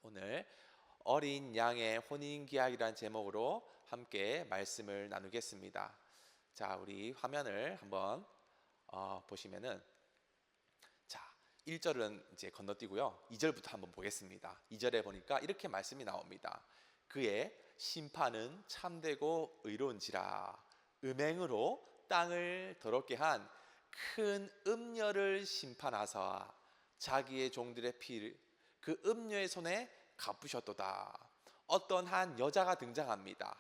오늘 어린 양의 혼인계약이라는 제목으로 함께 말씀을 나누겠습니다. 자, 우리 화면을 한번 보시면은, 자, 1절은 이제 건너뛰고요. 2절부터 한번 보겠습니다. 2절에 보니까 이렇게 말씀이 나옵니다. 그의 심판은 참되고 의로운지라 음행으로 땅을 더럽게 한 큰 음녀를 심판하사 자기의 종들의 피를 그 음녀의 손에 갚으셨도다. 어떤 한 여자가 등장합니다.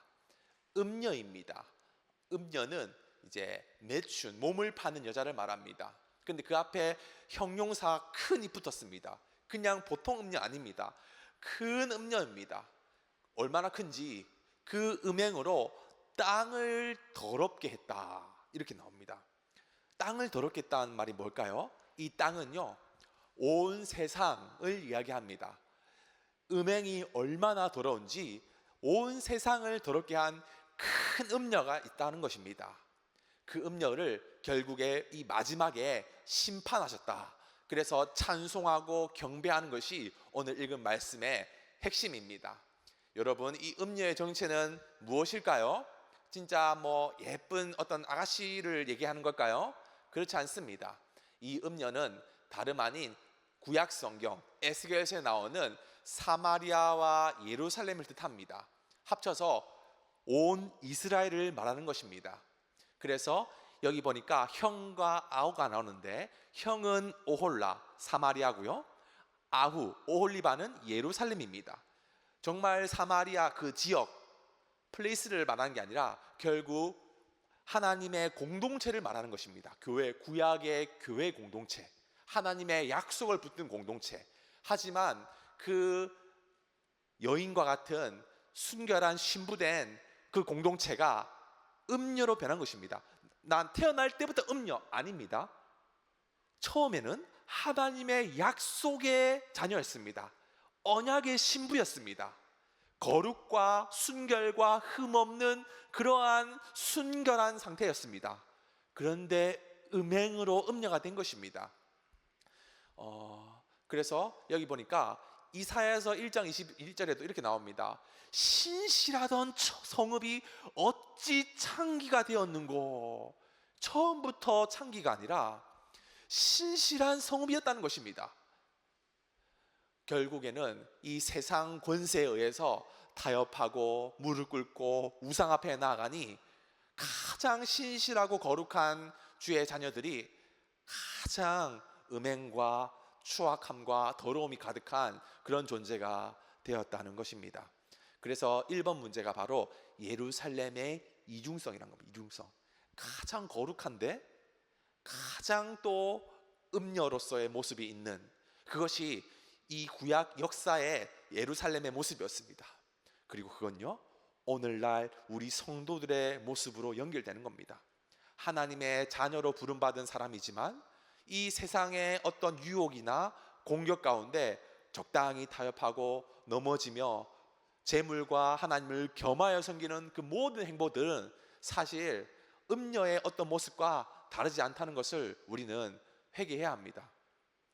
음녀입니다. 음녀는 이제 매춘, 몸을 파는 여자를 말합니다. 근데 그 앞에 형용사 큰이 붙었습니다. 그냥 보통 음녀 아닙니다. 큰 음녀입니다. 얼마나 큰지, 그 음행으로 땅을 더럽게 했다, 이렇게 나옵니다. 땅을 더럽게 했다는 말이 뭘까요? 이 땅은요, 온 세상을 이야기합니다. 음행이 얼마나 더러운지 온 세상을 더럽게 한 큰 음녀가 있다는 것입니다. 그 음녀를 결국에 이 마지막에 심판하셨다. 그래서 찬송하고 경배하는 것이 오늘 읽은 말씀의 핵심입니다. 여러분, 이 음녀의 정체는 무엇일까요? 진짜 뭐 예쁜 어떤 아가씨를 얘기하는 걸까요? 그렇지 않습니다. 이 음녀는 다름 아닌 구약 성경 에스겔서에 나오는 사마리아와 예루살렘을 뜻합니다. 합쳐서 온 이스라엘을 말하는 것입니다. 그래서 여기 보니까 형과 아우가 나오는데, 형은 오홀라 사마리아고요, 아후 오홀리바는 예루살렘입니다. 정말 사마리아 그 지역 플레이스를 말하는 게 아니라 결국 하나님의 공동체를 말하는 것입니다. 교회, 구약의 교회 공동체, 하나님의 약속을 붙든 공동체. 하지만 그 여인과 같은 순결한 신부된 그 공동체가 음녀로 변한 것입니다. 난 태어날 때부터 음녀 아닙니다. 처음에는 하나님의 약속의 자녀였습니다. 언약의 신부였습니다. 거룩과 순결과 흠없는 그러한 순결한 상태였습니다. 그런데 음행으로 음녀가 된 것입니다. 그래서 여기 보니까 이사야서 1장 21절에도 이렇게 나옵니다. 신실하던 성읍이 어찌 창기가 되었는고. 처음부터 창기가 아니라 신실한 성읍이었다는 것입니다. 결국에는 이 세상 권세에 의해서 타협하고 무릎 꿇고 우상 앞에 나아가니 가장 신실하고 거룩한 주의 자녀들이 가장 음행과 추악함과 더러움이 가득한 그런 존재가 되었다는 것입니다. 그래서 1번 문제가 바로 예루살렘의 이중성이라는 겁니다. 이중성. 가장 거룩한데 가장 또 음녀로서의 모습이 있는, 그것이 이 구약 역사의 예루살렘의 모습이었습니다. 그리고 그건요, 오늘날 우리 성도들의 모습으로 연결되는 겁니다. 하나님의 자녀로 부름받은 사람이지만 이 세상의 어떤 유혹이나 공격 가운데 적당히 타협하고 넘어지며 재물과 하나님을 겸하여 섬기는 그 모든 행보들은 사실 음녀의 어떤 모습과 다르지 않다는 것을 우리는 회개해야 합니다.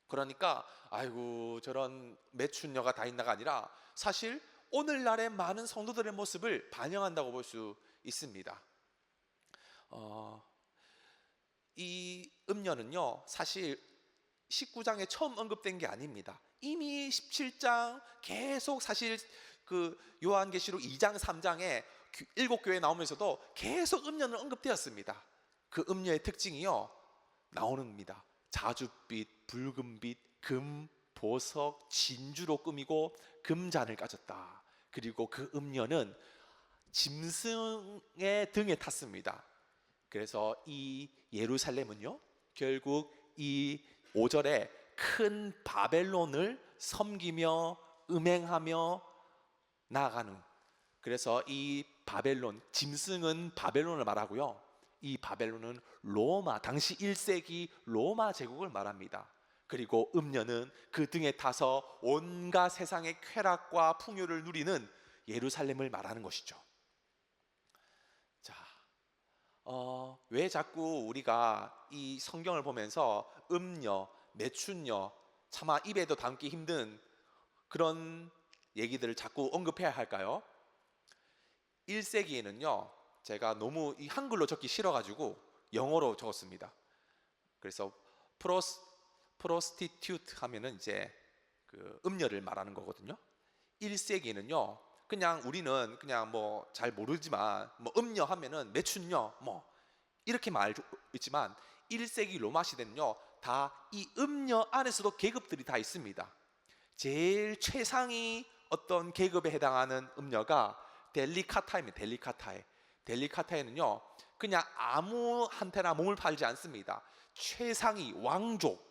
그러니까 아이고 저런 매춘녀가 다 있나가 아니라 사실 오늘날의 많은 성도들의 모습을 반영한다고 볼 수 있습니다. 이 음녀는요, 사실 19장에 처음 언급된 게 아닙니다. 이미 17장 계속 사실 그 요한계시록 2장 3장에 7교회 나오면서도 계속 음녀는 언급되었습니다. 그 음녀의 특징이요, 나오는입니다. 자줏빛, 붉은빛, 금, 보석, 진주로 꾸미고 금잔을 가졌다. 그리고 그 음녀는 짐승의 등에 탔습니다. 그래서 이 예루살렘은요, 결국 이 5절에 큰 바벨론을 섬기며 음행하며 나아가는, 그래서 이 바벨론, 짐승은 바벨론을 말하고요, 이 바벨론은 로마, 당시 1세기 로마 제국을 말합니다. 그리고 음녀는 그 등에 타서 온갖 세상의 쾌락과 풍요를 누리는 예루살렘을 말하는 것이죠. 자, 왜 자꾸 우리가 이 성경을 보면서 음녀, 매춘녀, 차마 입에도 담기 힘든 그런 얘기들을 자꾸 언급해야 할까요? 1세기에는요, 제가 너무 이 한글로 적기 싫어가지고 영어로 적었습니다. 그래서 프로스티튜트 하면은 이제 그 음녀를 말하는 거거든요. 1세기에는요, 그냥 우리는 그냥 뭐 잘 모르지만 뭐 음녀 하면은 매춘녀 뭐 이렇게 말고 있지만 1세기 로마 시대는요, 다 이 음녀 안에서도 계급들이 다 있습니다. 제일 최상위 어떤 계급에 해당하는 음녀가 델리카타입니다. 델리카타에는요, 그냥 아무한테나 몸을 팔지 않습니다. 최상위 왕족,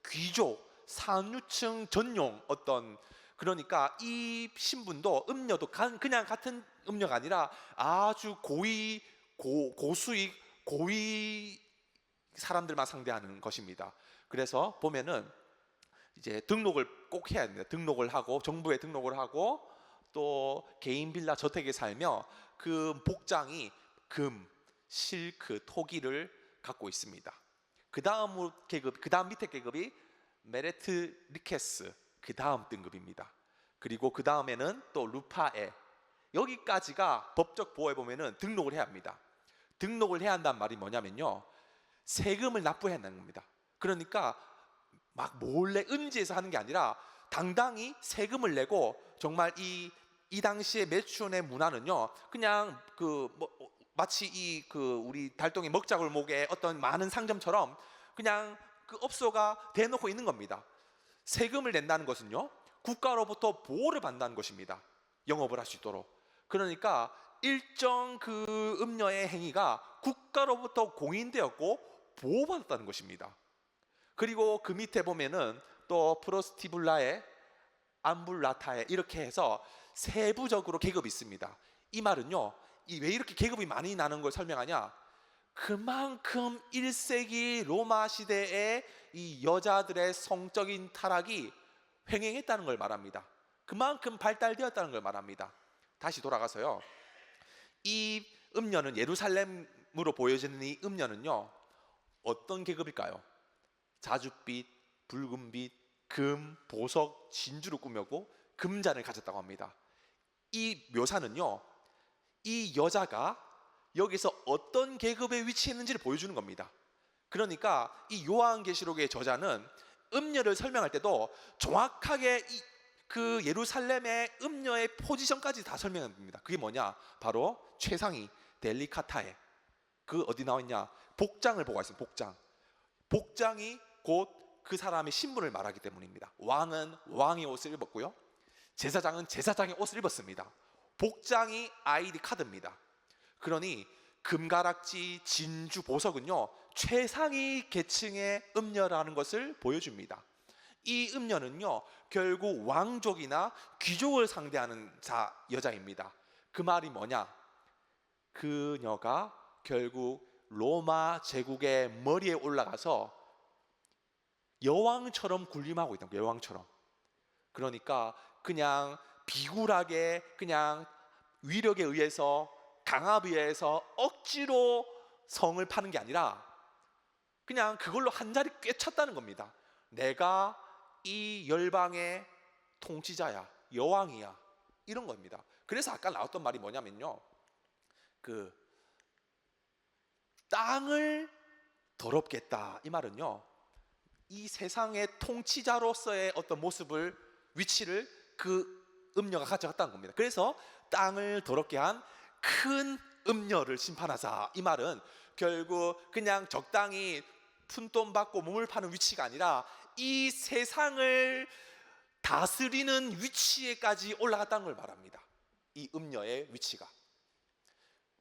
귀족, 상류층 전용 어떤, 그러니까 이 신분도 음녀도 그냥 같은 음녀가 아니라 아주 고수익 고위 사람들만 상대하는 것입니다. 그래서 보면은 이제 등록을 꼭 해야 됩니다. 등록을 하고 정부에 등록을 하고 또 개인 빌라 저택에 살며 그 복장이 금, 실크, 토기를 갖고 있습니다. 그 다음 계급, 그 다음 밑에 계급이 메레트리케스, 그 다음 등급입니다. 그리고 그 다음에는 또 루파에, 여기까지가 법적 보호에 보면은 등록을 해야 합니다. 등록을 해야 한다는 말이 뭐냐면요, 세금을 납부해야 한다는 겁니다. 그러니까 막 몰래 은지에서 하는 게 아니라 당당히 세금을 내고, 정말 이 당시의 매춘의 문화는요, 그냥 그 뭐 마치 이 그 우리 달동의 먹자골목의 어떤 많은 상점처럼 그냥 그 업소가 대놓고 있는 겁니다. 세금을 낸다는 것은요, 국가로부터 보호를 받는다는 것입니다. 영업을 할 수 있도록. 그러니까 일정 그 음녀의 행위가 국가로부터 공인되었고 보호받았다는 것입니다. 그리고 그 밑에 보면은 또 프로스티블라에, 암불라타에, 이렇게 해서 세부적으로 계급이 있습니다. 이 말은요, 왜 이렇게 계급이 많이 나는 걸 설명하냐, 그만큼 1세기 로마 시대에 이 여자들의 성적인 타락이 횡행했다는 걸 말합니다. 그만큼 발달되었다는 걸 말합니다. 다시 돌아가서요, 이 음녀는, 예루살렘으로 보여지는 이 음녀는요, 어떤 계급일까요? 자줏빛, 붉은빛, 금, 보석, 진주로 꾸몄고 금잔을 가졌다고 합니다. 이 묘사는요, 이 여자가 여기서 어떤 계급에 위치했는지를 보여주는 겁니다. 그러니까 이 요한계시록의 저자는 음녀를 설명할 때도 정확하게 그 예루살렘의 음녀의 포지션까지 다 설명합니다. 그게 뭐냐? 바로 최상위 델리카타에, 그 어디 나와있냐? 복장을 보고 있습니다. 복장이 곧 그 사람의 신분을 말하기 때문입니다. 왕은 왕의 옷을 입었고요, 제사장은 제사장의 옷을 입었습니다. 복장이 아이디 카드입니다. 그러니 금가락지, 진주, 보석은요, 최상위 계층의 음녀라는 것을 보여줍니다. 이 음녀는요, 결국 왕족이나 귀족을 상대하는 여자입니다. 그 말이 뭐냐? 그녀가 결국 로마 제국의 머리에 올라가서 여왕처럼 군림하고 있다. 여왕처럼. 그러니까 그냥 비굴하게, 그냥 위력에 의해서, 강압에 의해서 억지로 성을 파는 게 아니라 그냥 그걸로 한 자리 꿰찼다는 겁니다. 내가 이 열방의 통치자야, 여왕이야, 이런 겁니다. 그래서 아까 나왔던 말이 뭐냐면요, 그 땅을 더럽게 했다, 이 말은요, 이 세상의 통치자로서의 어떤 모습을, 위치를 그 음녀가 가져갔다는 겁니다. 그래서 땅을 더럽게 한 큰 음녀를 심판하자, 이 말은 결국 그냥 적당히 푼돈 받고 몸을 파는 위치가 아니라 이 세상을 다스리는 위치에까지 올라갔다는 걸 말합니다. 이 음녀의 위치가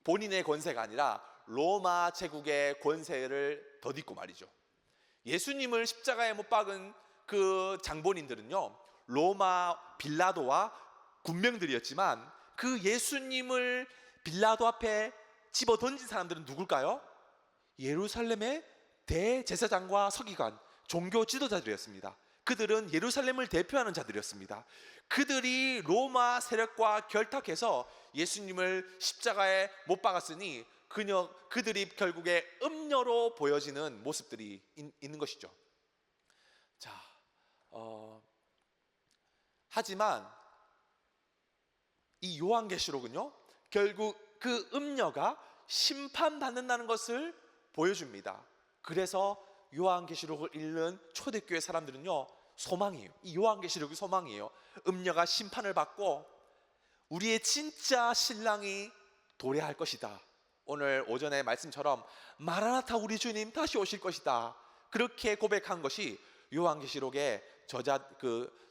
본인의 권세가 아니라 로마 제국의 권세를 덧입고 말이죠. 예수님을 십자가에 못 박은 그 장본인들은요, 로마 빌라도와 군병들이었지만 그 예수님을 빌라도 앞에 집어 던진 사람들은 누굴까요? 예루살렘의 대제사장과 서기관, 종교 지도자들이었습니다. 그들은 예루살렘을 대표하는 자들이었습니다. 그들이 로마 세력과 결탁해서 예수님을 십자가에 못 박았으니 그들이 결국에 음녀로 보여지는 모습들이 있는 것이죠. 자, 하지만 이 요한계시록은요, 결국 그 음녀가 심판받는다는 것을 보여줍니다. 그래서 요한계시록을 읽는 초대교회 사람들은요, 소망이에요. 이 요한계시록이 소망이에요. 음녀가 심판을 받고 우리의 진짜 신랑이 도래할 것이다. 오늘 오전의 말씀처럼 마라나타, 우리 주님 다시 오실 것이다. 그렇게 고백한 것이 요한계시록의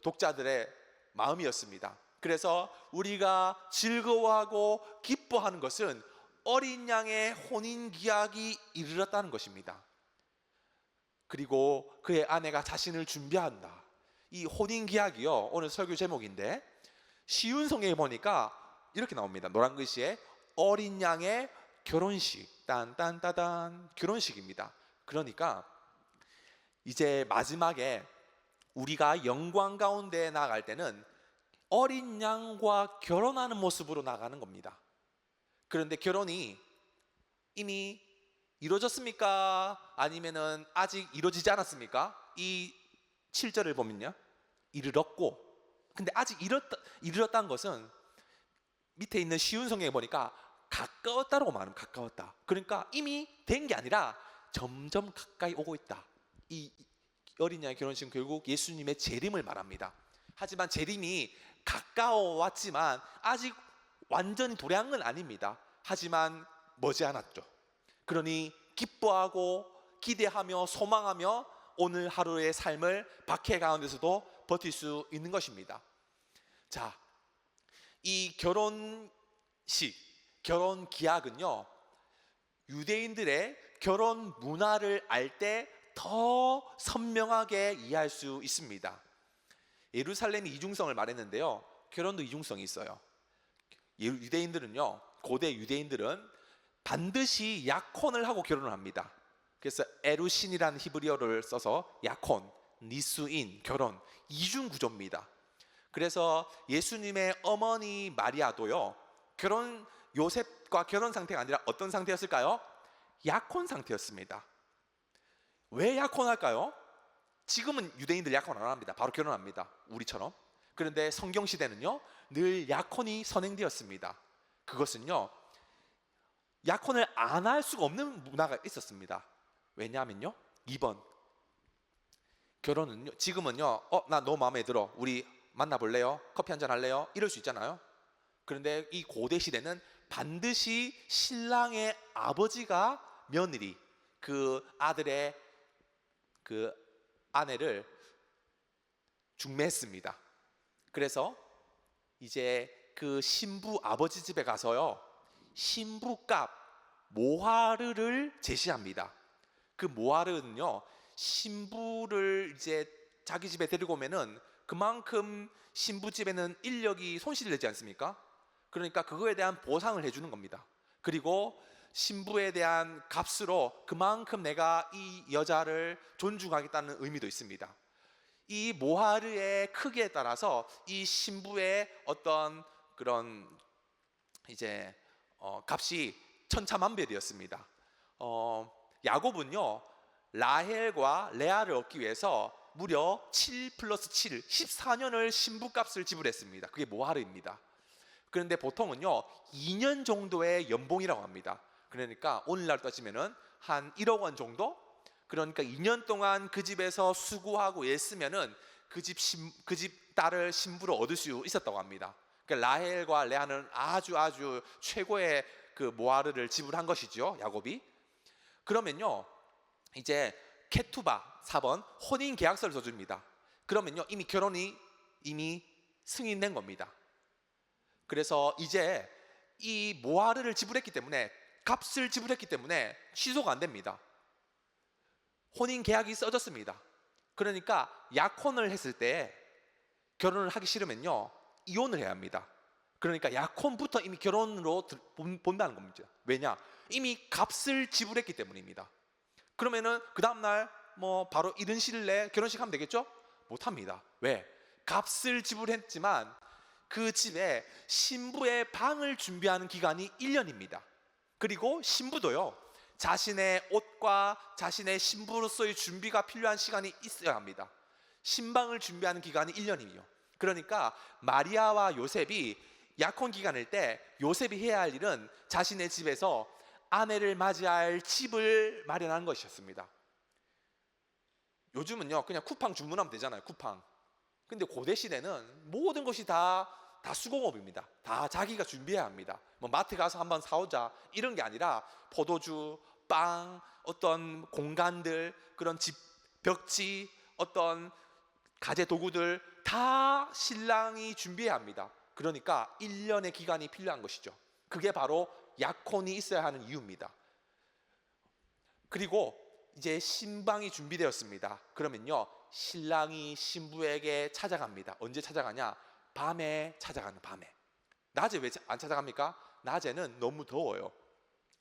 독자들의 마음이었습니다. 그래서 우리가 즐거워하고 기뻐하는 것은 어린 양의 혼인 기약이 이르렀다는 것입니다. 그리고 그의 아내가 자신을 준비한다. 이 혼인 기약이요, 오늘 설교 제목인데 쉬운 성경에 보니까 이렇게 나옵니다. 노란 글씨에 어린 양의 결혼식, 딴딴따단, 결혼식입니다. 그러니까 이제 마지막에 우리가 영광 가운데 나아갈 때는 어린 양과 결혼하는 모습으로 나가는 겁니다. 그런데 결혼이 이미 이루어졌습니까? 아니면은 아직 이루어지지 않았습니까? 이 7절을 보면요, 이르렀고, 근데 아직 이르렀다는 것은 밑에 있는 쉬운 성경에 보니까 가까웠다라고 말하면 가까웠다. 그러니까 이미 된 게 아니라 점점 가까이 오고 있다. 이 어린 양의 결혼식은 결국 예수님의 재림을 말합니다. 하지만 재림이 가까워왔지만 아직 완전히 도래한 건 아닙니다. 하지만 머지않았죠. 그러니 기뻐하고 기대하며 소망하며 오늘 하루의 삶을 박해 가운데서도 버틸 수 있는 것입니다. 자, 이 결혼식, 결혼 기약은요, 유대인들의 결혼 문화를 알 때 더 선명하게 이해할 수 있습니다. 예루살렘이 이중성을 말했는데요, 결혼도 이중성이 있어요. 유대인들은요, 고대 유대인들은 반드시 약혼을 하고 결혼을 합니다. 그래서 에루신이라는 히브리어를 써서 약혼, 니수인, 결혼, 이중 구조입니다. 그래서 예수님의 어머니 마리아도요, 요셉과 결혼 상태가 아니라 어떤 상태였을까요? 약혼 상태였습니다. 왜 약혼할까요? 지금은 유대인들 약혼 안 합니다. 바로 결혼합니다, 우리처럼. 그런데 성경 시대는요, 늘 약혼이 선행되었습니다. 그것은요, 약혼을 안 할 수가 없는 문화가 있었습니다. 왜냐하면요, 2번, 결혼은요, 지금은요, 나 너 마음에 들어, 우리 만나볼래요? 커피 한잔 할래요? 이럴 수 있잖아요. 그런데 이 고대 시대는 반드시 신랑의 아버지가 며느리, 그 아들의 그 아내를 중매했습니다. 그래서 이제 그 신부 아버지 집에 가서요, 신부값 모하르를 제시합니다. 그 모하르는요, 신부를 이제 자기 집에 데리고 오면은 그만큼 신부 집에는 인력이 손실되지 않습니까? 그러니까 그거에 대한 보상을 해주는 겁니다. 그리고 신부에 대한 값으로 그만큼 내가 이 여자를 존중하겠다는 의미도 있습니다. 이 모하르의 크기에 따라서 이 신부의 어떤 그런 이제 값이 천차만별이었습니다. 야곱은요, 라헬과 레아를 얻기 위해서 무려 7 플러스 7, 14년을 신부값을 지불했습니다. 그게 모하르입니다. 그런데 보통은요, 2년 정도의 연봉이라고 합니다. 그러니까 오늘날 따지면은 한 1억 원 정도? 그러니까 2년 동안 그 집에서 수고하고 애쓰면은 그 집 딸을 신부로 얻을 수 있었다고 합니다. 그러니까 라헬과 레아는 아주 최고의 그 모하르를 지불한 것이죠, 야곱이. 그러면요, 이제 케투바 4번 혼인 계약서를 써줍니다. 그러면요, 이미 결혼이 이미 승인된 겁니다. 그래서 이제 이 모하르를 지불했기 때문에, 값을 지불했기 때문에 취소가 안 됩니다. 혼인 계약이 써졌습니다. 그러니까 약혼을 했을 때 결혼을 하기 싫으면요, 이혼을 해야 합니다. 그러니까 약혼부터 이미 결혼으로 본다는 겁니다. 왜냐? 이미 값을 지불했기 때문입니다. 그러면은 그 다음날 뭐 바로 이른 시일 내에 결혼식 하면 되겠죠? 못합니다. 왜? 값을 지불했지만 그 집에 신부의 방을 준비하는 기간이 1년입니다. 그리고 신부도요, 자신의 옷과 자신의 신부로서의 준비가 필요한 시간이 있어야 합니다. 신방을 준비하는 기간이 1년이에요. 그러니까 마리아와 요셉이 약혼 기간일 때 요셉이 해야 할 일은 자신의 집에서 아내를 맞이할 집을 마련하는 것이었습니다. 요즘은요 그냥 쿠팡 주문하면 되잖아요. 쿠팡. 근데 고대 시대는 모든 것이 다 수공업입니다. 다 자기가 준비해야 합니다. 뭐 마트 가서 한번 사오자 이런 게 아니라 포도주, 빵, 어떤 공간들, 그런 집 벽지, 어떤 가재 도구들 다 신랑이 준비해야 합니다. 그러니까 1년의 기간이 필요한 것이죠. 그게 바로 약혼이 있어야 하는 이유입니다. 그리고 이제 신방이 준비되었습니다. 그러면요 신랑이 신부에게 찾아갑니다. 언제 찾아가냐? 밤에 찾아가는, 밤에. 낮에 왜 안 찾아갑니까? 낮에는 너무 더워요.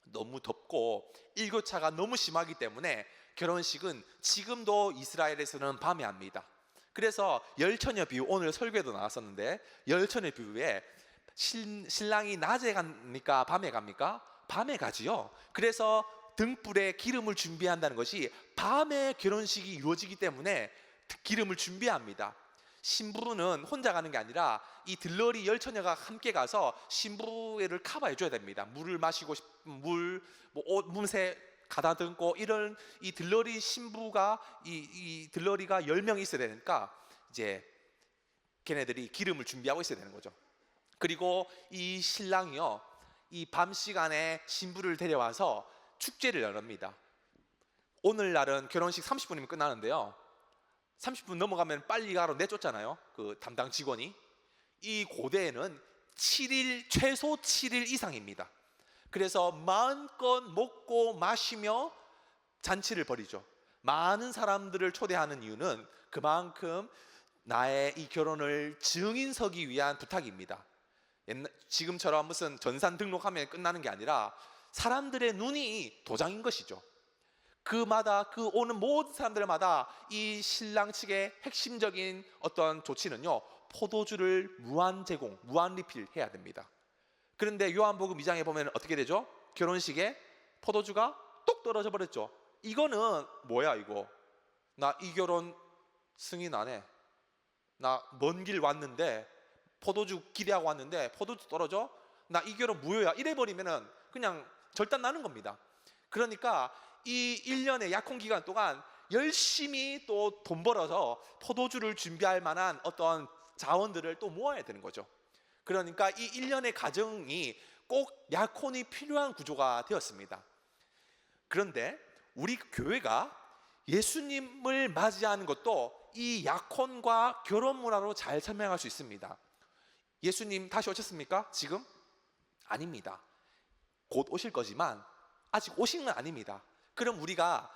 너무 덥고 일교차가 너무 심하기 때문에 결혼식은 지금도 이스라엘에서는 밤에 합니다. 그래서 열처녀 비유, 오늘 설교에도 나왔었는데 열처녀 비유에 신랑이 낮에 갑니까? 밤에 갑니까? 밤에 가지요. 그래서 등불에 기름을 준비한다는 것이 밤에 결혼식이 이루어지기 때문에 기름을 준비합니다. 신부는 혼자 가는 게 아니라 이 들러리 열처녀가 함께 가서 신부를 커버해 줘야 됩니다. 물을 마시고 싶은 물, 뭐 옷, 문새 가다듬고 이런 이 들러리 신부가 이 들러리가 10명이 있어야 되니까 이제 걔네들이 기름을 준비하고 있어야 되는 거죠. 그리고 이 신랑이요 이 밤 시간에 신부를 데려와서 축제를 열립니다. 오늘날은 결혼식 30분이면 끝나는데요 30분 넘어가면 빨리 가로 내쫓잖아요. 그 담당 직원이. 이 고대에는 7일, 최소 7일 이상입니다. 그래서 마음껏 먹고 마시며 잔치를 벌이죠. 많은 사람들을 초대하는 이유는 그만큼 나의 이 결혼을 증인 서기 위한 부탁입니다. 지금처럼 무슨 전산 등록하면 끝나는 게 아니라 사람들의 눈이 도장인 것이죠. 그마다 그 오는 모든 사람들마다 이 신랑 측의 핵심적인 어떤 조치는요 포도주를 무한 제공, 무한 리필 해야 됩니다. 그런데 요한복음 2장에 보면 어떻게 되죠? 결혼식에 포도주가 뚝 떨어져 버렸죠. 이거는 뭐야 이거? 나 이 결혼 승인 안 해. 나 먼 길 왔는데 포도주 기대하고 왔는데 포도주 떨어져? 나 이 결혼 무효야. 이래 버리면은 그냥 절단 나는 겁니다. 그러니까 이 1년의 약혼 기간 동안 열심히 또 돈 벌어서 포도주를 준비할 만한 어떤 자원들을 또 모아야 되는 거죠. 그러니까 이 1년의 가정이 꼭 약혼이 필요한 구조가 되었습니다. 그런데 우리 교회가 예수님을 맞이하는 것도 이 약혼과 결혼 문화로 잘 설명할 수 있습니다. 예수님 다시 오셨습니까? 지금? 아닙니다. 곧 오실 거지만 아직 오신 건 아닙니다. 그럼 우리가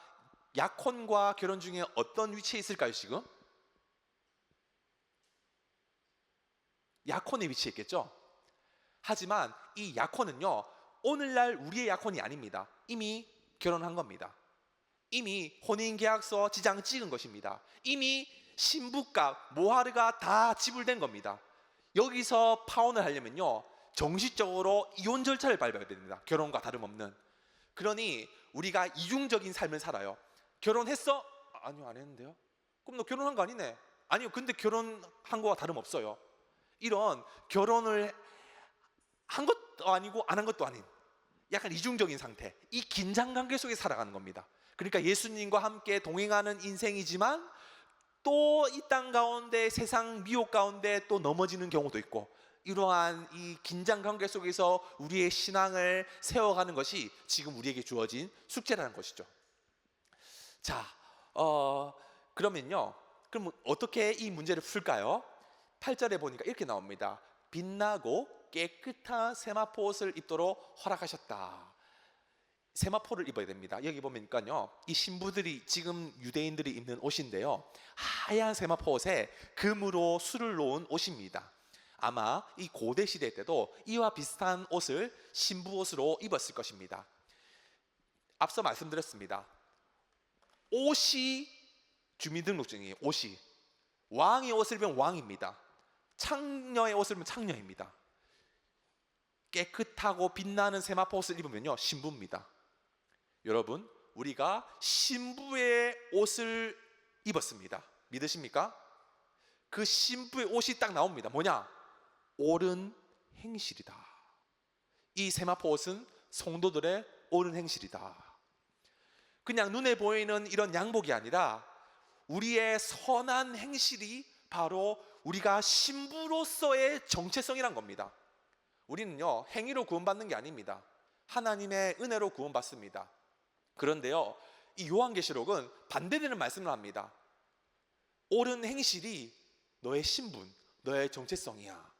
약혼과 결혼 중에 어떤 위치에 있을까요 지금? 약혼의 위치에 있겠죠? 하지만 이 약혼은요 오늘날 우리의 약혼이 아닙니다. 이미 결혼한 겁니다. 이미 혼인계약서 지장 찍은 것입니다. 이미 신부값, 모하르가 다 지불된 겁니다. 여기서 파혼을 하려면요 정식적으로 이혼 절차를 밟아야 됩니다. 결혼과 다름없는. 그러니 우리가 이중적인 삶을 살아요. 결혼했어? 아니요 안 했는데요. 그럼 너 결혼한 거 아니네. 아니요 근데 결혼한 거와 다름없어요. 이런 결혼을 한 것도 아니고 안 한 것도 아닌 약간 이중적인 상태, 이 긴장관계 속에 살아가는 겁니다. 그러니까 예수님과 함께 동행하는 인생이지만 또 이 땅 가운데 세상 미혹 가운데 또 넘어지는 경우도 있고, 이러한 이 긴장관계 속에서 우리의 신앙을 세워가는 것이 지금 우리에게 주어진 숙제라는 것이죠. 자, 그러면요 그럼 어떻게 이 문제를 풀까요? 8절에 보니까 이렇게 나옵니다. 빛나고 깨끗한 세마포 옷을 입도록 허락하셨다. 세마포를 입어야 됩니다. 여기 보면요 이 신부들이 지금 유대인들이 입는 옷인데요 하얀 세마포 옷에 금으로 술을 놓은 옷입니다. 아마 이 고대 시대 때도 이와 비슷한 옷을 신부 옷으로 입었을 것입니다. 앞서 말씀드렸습니다. 옷이 주민등록증이에요. 옷이 왕의 옷을 입으면 왕입니다. 창녀의 옷을 입으면 창녀입니다. 깨끗하고 빛나는 세마포 옷을 입으면요 신부입니다. 여러분 우리가 신부의 옷을 입었습니다. 믿으십니까? 그 신부의 옷이 딱 나옵니다. 뭐냐? 옳은 행실이다. 이 세마포 옷은 성도들의 옳은 행실이다. 그냥 눈에 보이는 이런 양복이 아니라 우리의 선한 행실이 바로 우리가 신부로서의 정체성이란 겁니다. 우리는요, 행위로 구원받는 게 아닙니다. 하나님의 은혜로 구원받습니다. 그런데요, 이 요한계시록은 반대되는 말씀을 합니다. 옳은 행실이 너의 신분, 너의 정체성이야.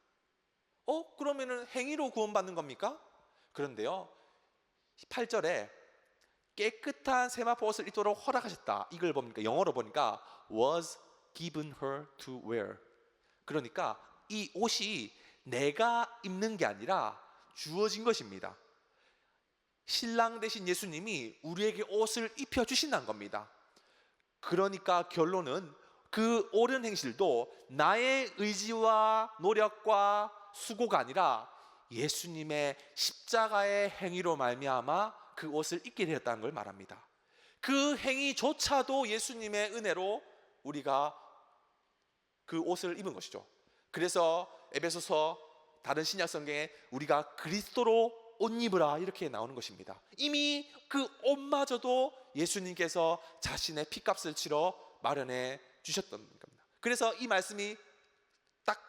그러면은 행위로 구원받는 겁니까? 그런데요, 8절에 깨끗한 세마포 옷을 입도록 허락하셨다. 이걸 보니까 영어로 보니까 was given her to wear. 그러니까 이 옷이 내가 입는 게 아니라 주어진 것입니다. 신랑 되신 예수님이 우리에게 옷을 입혀 주신다는 겁니다. 그러니까 결론은 그 옳은 행실도 나의 의지와 노력과 수고가 아니라 예수님의 십자가의 행위로 말미암아 그 옷을 입게 되었다는 걸 말합니다. 그 행위조차도 예수님의 은혜로 우리가 그 옷을 입은 것이죠. 그래서 에베소서 다른 신약 성경에 우리가 그리스도로 옷 입으라 이렇게 나오는 것입니다. 이미 그 옷마저도 예수님께서 자신의 피값을 치러 마련해 주셨던 겁니다. 그래서 이 말씀이 딱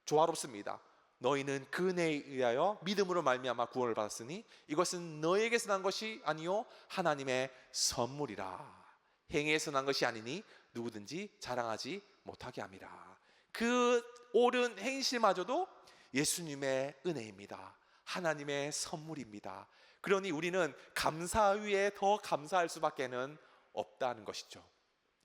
조화롭습니다. 너희는 그 은혜에 의하여 믿음으로 말미암아 구원을 받았으니 이것은 너에게서 난 것이 아니요 하나님의 선물이라. 행위에서 난 것이 아니니 누구든지 자랑하지 못하게 함이라. 그 옳은 행실마저도 예수님의 은혜입니다. 하나님의 선물입니다. 그러니 우리는 감사 위에 더 감사할 수밖에는 없다는 것이죠.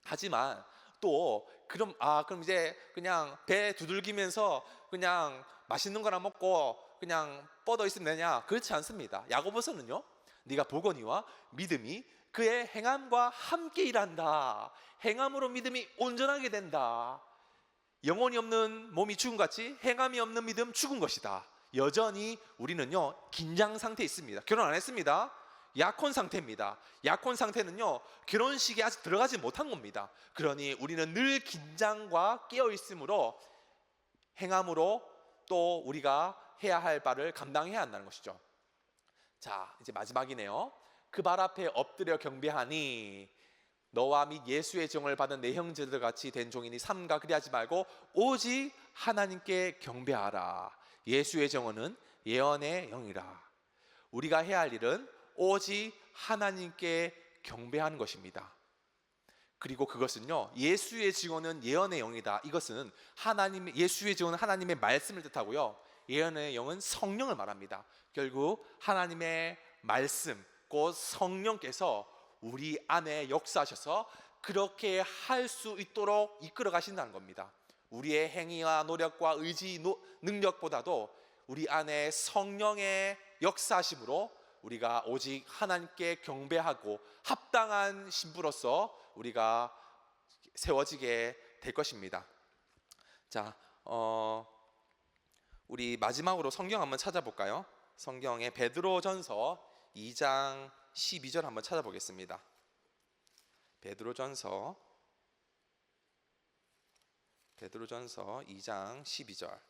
하지만 또 그럼 이제 그냥 배 두들기면서 그냥 맛있는 거나 먹고 그냥 뻗어 있으면 되냐? 그렇지 않습니다. 야고보서는요, 네가 보거니와 믿음이 그의 행함과 함께 일한다. 행함으로 믿음이 온전하게 된다. 영혼이 없는 몸이 죽은 같이 행함이 없는 믿음 죽은 것이다. 여전히 우리는요, 긴장 상태에 있습니다. 결혼 안 했습니다. 약혼 상태입니다. 약혼 상태는요, 결혼식에 아직 들어가지 못한 겁니다. 그러니 우리는 늘 긴장과 깨어 있으므로 행함으로 또 우리가 해야 할 바를 감당해야 한다는 것이죠. 자, 이제 마지막이네요. 그 발 앞에 엎드려 경배하니 너와 및 예수의 정을 받은 내 형제들 같이 된 종이니 삼가 그리하지 말고 오직 하나님께 경배하라. 예수의 정언은 예언의 영이라. 우리가 해야 할 일은 오직 하나님께 경배하는 것입니다. 그리고 그것은요, 예수의 증언은 예언의 영이다. 이것은 예수의 증언은 하나님의 말씀을 뜻하고요, 예언의 영은 성령을 말합니다. 결국 하나님의 말씀, 곧 성령께서 우리 안에 역사하셔서 그렇게 할 수 있도록 이끌어 가신다는 겁니다. 우리의 행위와 노력과 의지, 능력보다도 우리 안에 성령의 역사하심으로 우리가 오직 하나님께 경배하고 합당한 신부로서 우리가 세워지게 될 것입니다. 자, 우리 마지막으로 성경 한번 찾아볼까요? 성경의 베드로전서 2장 12절 한번 찾아보겠습니다. 베드로전서 2장 12절.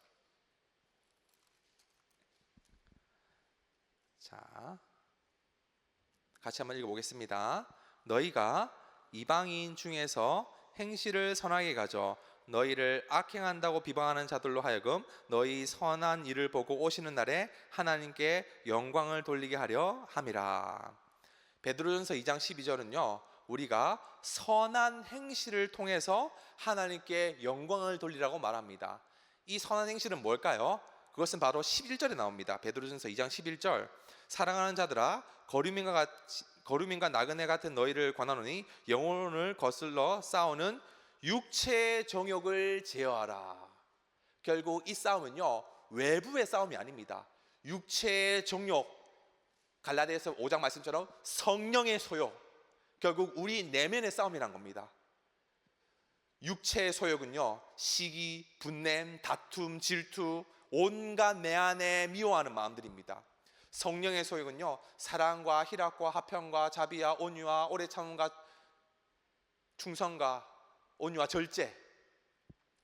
자, 같이 한번 읽어보겠습니다. 너희가 이방인 중에서 행실을 선하게 가져 너희를 악행한다고 비방하는 자들로 하여금 너희 선한 일을 보고 오시는 날에 하나님께 영광을 돌리게 하려 함이라. 베드로전서 2장 12절은요, 우리가 선한 행실을 통해서 하나님께 영광을 돌리라고 말합니다. 이 선한 행실은 뭘까요? 그것은 바로 11절에 나옵니다. 베드로전서 2장 11절. 사랑하는 자들아, 거류민과 나그네 같은 너희를 권하노니 영혼을 거슬러 싸우는 육체의 정욕을 제어하라. 결국 이 싸움은요, 외부의 싸움이 아닙니다. 육체의 정욕, 갈라디아서 5장 말씀처럼 성령의 소욕, 결국 우리 내면의 싸움이란 겁니다. 육체의 소욕은요, 시기, 분냄, 다툼, 질투, 온갖 내 안에 미워하는 마음들입니다. 성령의 소욕은요, 사랑과 희락과 화평과 자비와 온유와 오래 참음과 충성과 온유와 절제,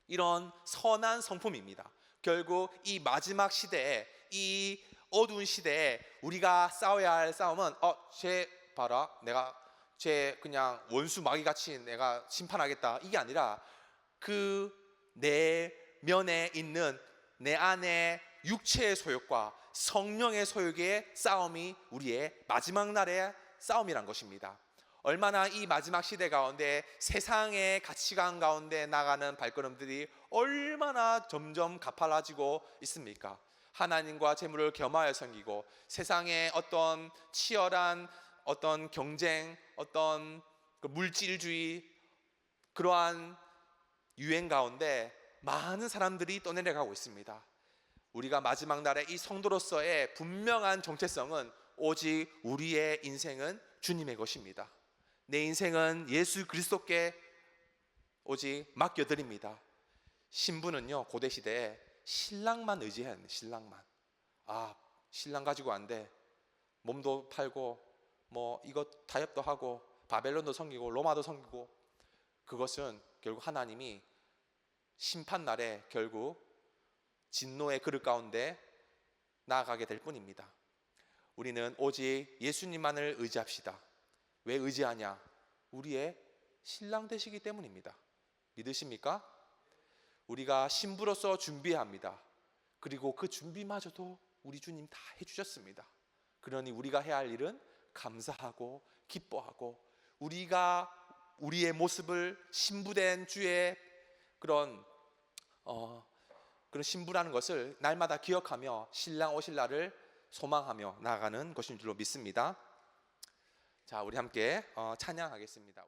이런 선한 성품입니다. 결국 이 마지막 시대에, 이 어두운 시대에 우리가 싸워야 할 싸움은 쟤 봐라, 내가 쟤 그냥 원수 마귀같이 내가 심판하겠다, 이게 아니라 그 내면에 있는 내 안에 육체의 소욕과 성령의 소욕의 싸움이 우리의 마지막 날의 싸움이란 것입니다. 얼마나 이 마지막 시대 가운데 세상의 가치관 가운데 나가는 발걸음들이 얼마나 점점 가팔라지고 있습니까? 하나님과 재물을 겸하여 섬기고 세상의 어떤 치열한 어떤 경쟁, 어떤 물질주의, 그러한 유행 가운데 많은 사람들이 떠내려가고 있습니다. 우리가 마지막 날에 이 성도로서의 분명한 정체성은 오직 우리의 인생은 주님의 것입니다. 내 인생은 예수 그리스도께 오직 맡겨드립니다. 신부는요, 고대 시대에 신랑만 의지해야 합니다. 신랑만. 신랑 가지고 안 돼. 몸도 팔고 뭐 이것 타협도 하고 바벨론도 섬기고 로마도 섬기고, 그것은 결국 하나님이 심판날에 결국 진노의 그릇 가운데 나아가게 될 뿐입니다. 우리는 오직 예수님만을 의지합시다. 왜 의지하냐? 우리의 신랑 되시기 때문입니다. 믿으십니까? 우리가 신부로서 준비해야 합니다. 그리고 그 준비마저도 우리 주님 다 해주셨습니다. 그러니 우리가 해야 할 일은 감사하고 기뻐하고, 우리가 우리의 모습을 신부된 주의 그런 신부라는 것을 날마다 기억하며 신랑 오실 날을 소망하며 나아가는 것인 줄로 믿습니다. 자, 우리 함께 찬양하겠습니다.